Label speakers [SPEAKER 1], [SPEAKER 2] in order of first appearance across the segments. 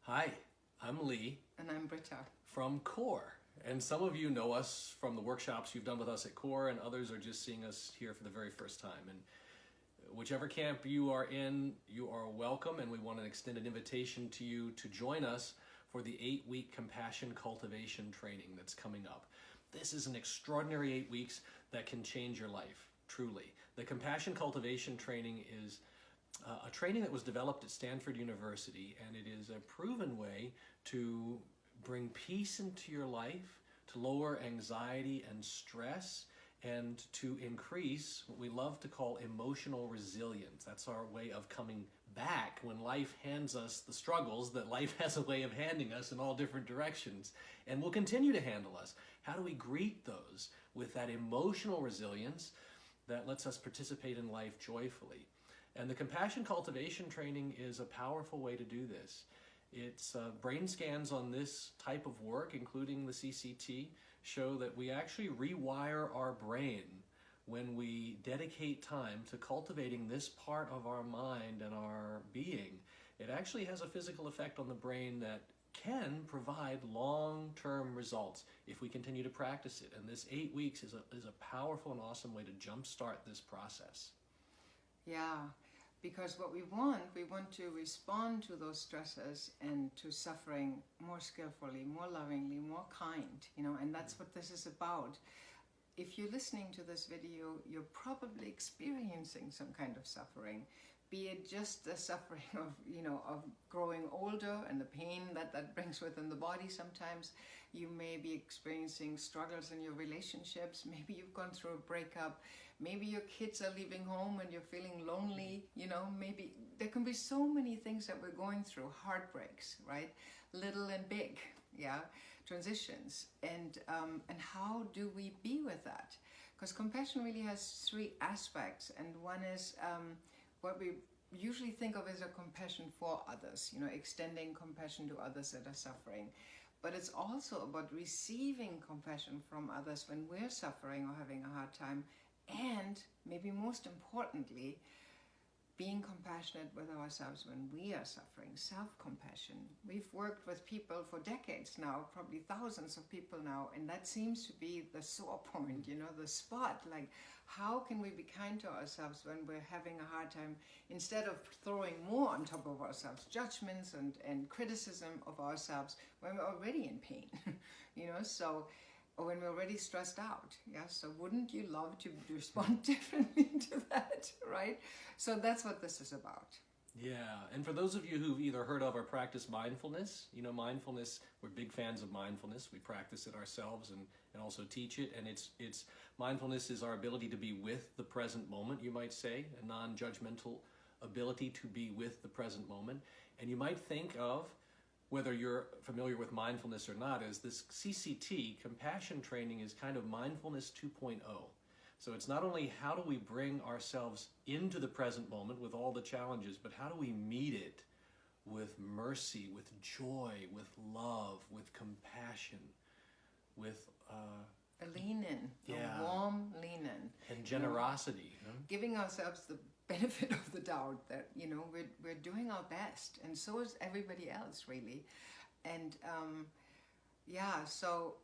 [SPEAKER 1] Hi, I'm Lee.
[SPEAKER 2] And I'm Britta.
[SPEAKER 1] From COR. And some of you know us from the workshops you've done with us at COR, and others are just seeing us here for the very first time. And whichever camp you are in, you are welcome, and we want to extend an invitation to you to join us for the 8-week Compassion Cultivation Training that's coming up. This is an extraordinary 8 weeks that can change your life, truly. The Compassion Cultivation Training is a training that was developed at Stanford University, and it is a proven way to bring peace into your life, to lower anxiety and stress, and to increase what we love to call emotional resilience. That's our way of coming back when life hands us the struggles that life has a way of handing us in all different directions, and will continue to handle us. How do we greet those with that emotional resilience that lets us participate in life joyfully? And the Compassion Cultivation Training is a powerful way to do this. It's brain scans on this type of work, including the CCT, show that we actually rewire our brain when we dedicate time to cultivating this part of our mind and our being. It actually has a physical effect on the brain that can provide long-term results if we continue to practice it. And this 8 weeks is a powerful and awesome way to jumpstart this process.
[SPEAKER 2] Yeah, because what we want to respond to those stresses and to suffering more skillfully, more lovingly, more kind, and that's what this is about. If you're listening to this video, you're probably experiencing some kind of suffering, be it just the suffering of growing older and the pain that brings within the body sometimes. You may be experiencing struggles in your relationships. Maybe you've gone through a breakup. Maybe your kids are leaving home and you're feeling lonely. Maybe there can be so many things that we're going through, heartbreaks, right? Little and big, transitions. And how do we be with that? Because compassion really has 3 aspects, and one is what we usually think of as a compassion for others, extending compassion to others that are suffering. But it's also about receiving compassion from others when we're suffering or having a hard time, and maybe most importantly, being compassionate with ourselves when we are suffering, self-compassion. We've worked with people for decades now, probably thousands of people now, and that seems to be the sore point, the spot. Like, how can we be kind to ourselves when we're having a hard time, instead of throwing more on top of ourselves, judgments and criticism of ourselves when we're already in pain, or when we're already stressed out, so wouldn't you love to respond differently to that, right? So that's what this is about.
[SPEAKER 1] Yeah, and for those of you who've either heard of or practiced mindfulness, mindfulness, we're big fans of mindfulness. We practice it ourselves and also teach it, and it's mindfulness is our ability to be with the present moment, you might say, a non-judgmental ability to be with the present moment. And you might think of, whether you're familiar with mindfulness or not, is this CCT, Compassion Training, is kind of mindfulness 2.0. So it's not only how do we bring ourselves into the present moment with all the challenges, but how do we meet it with mercy, with joy, with love, with compassion, with
[SPEAKER 2] a lean in, a warm lean in.
[SPEAKER 1] And generosity.
[SPEAKER 2] Giving ourselves the benefit of the doubt that, we're doing our best, and so is everybody else, really. And so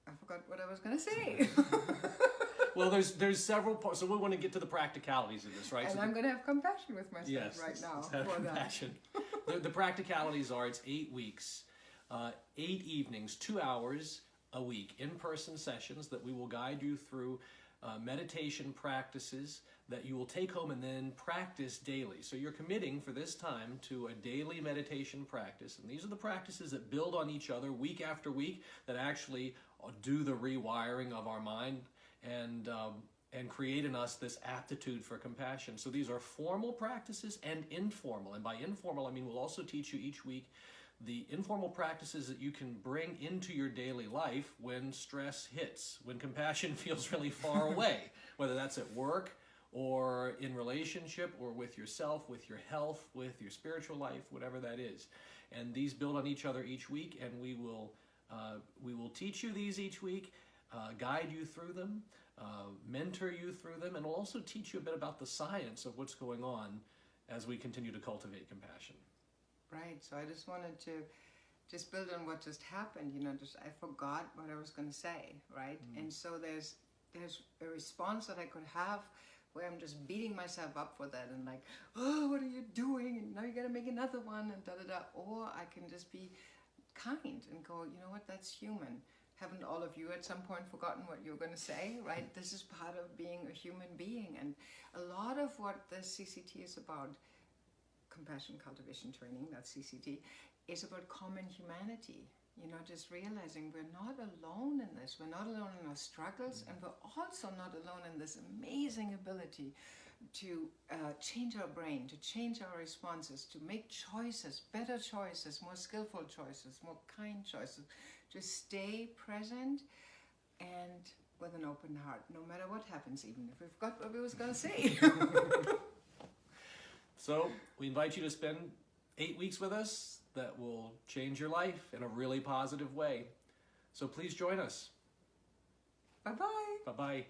[SPEAKER 2] I forgot what I was going to say.
[SPEAKER 1] Well, there's several parts, so we want to get to the practicalities of this, right?
[SPEAKER 2] And
[SPEAKER 1] so
[SPEAKER 2] I'm going to have compassion with myself right now.
[SPEAKER 1] Let's have compassion. The practicalities are, it's 8 weeks, 8 evenings, 2 hours a week, in-person sessions that we will guide you through meditation practices that you will take home and then practice daily. So you're committing for this time to a daily meditation practice, and these are the practices that build on each other week after week, that actually do the rewiring of our mind and create in us this aptitude for compassion. So these are formal practices and informal, and by informal I mean we'll also teach you each week the informal practices that you can bring into your daily life when stress hits, when compassion feels really far away, whether that's at work or in relationship or with yourself, with your health, with your spiritual life, whatever that is. And these build on each other each week, and we will teach you these each week, guide you through them, mentor you through them, and we'll also teach you a bit about the science of what's going on as we continue to cultivate compassion.
[SPEAKER 2] Right. So I just wanted to just build on what just happened. You know, just I forgot what I was going to say, right? And so there's a response that I could have where I'm just beating myself up for that and like, oh, what are you doing? And now you got to make another one and da da da. Or I can just be kind and go, you know what? That's human. Haven't all of you at some point forgotten what you were going to say, right? This is part of being a human being. And a lot of what the CCT is about, Compassion Cultivation Training, that's CCT, is about common humanity. You know, just realizing we're not alone in this. We're not alone in our struggles, and we're also not alone in this amazing ability to change our brain, to change our responses, to make choices, better choices, more skillful choices, more kind choices. Just stay present and with an open heart, no matter what happens, even if we forgot what we was going to say.
[SPEAKER 1] So we invite you to spend 8 weeks with us that will change your life in a really positive way. So please join us.
[SPEAKER 2] Bye-bye.
[SPEAKER 1] Bye-bye.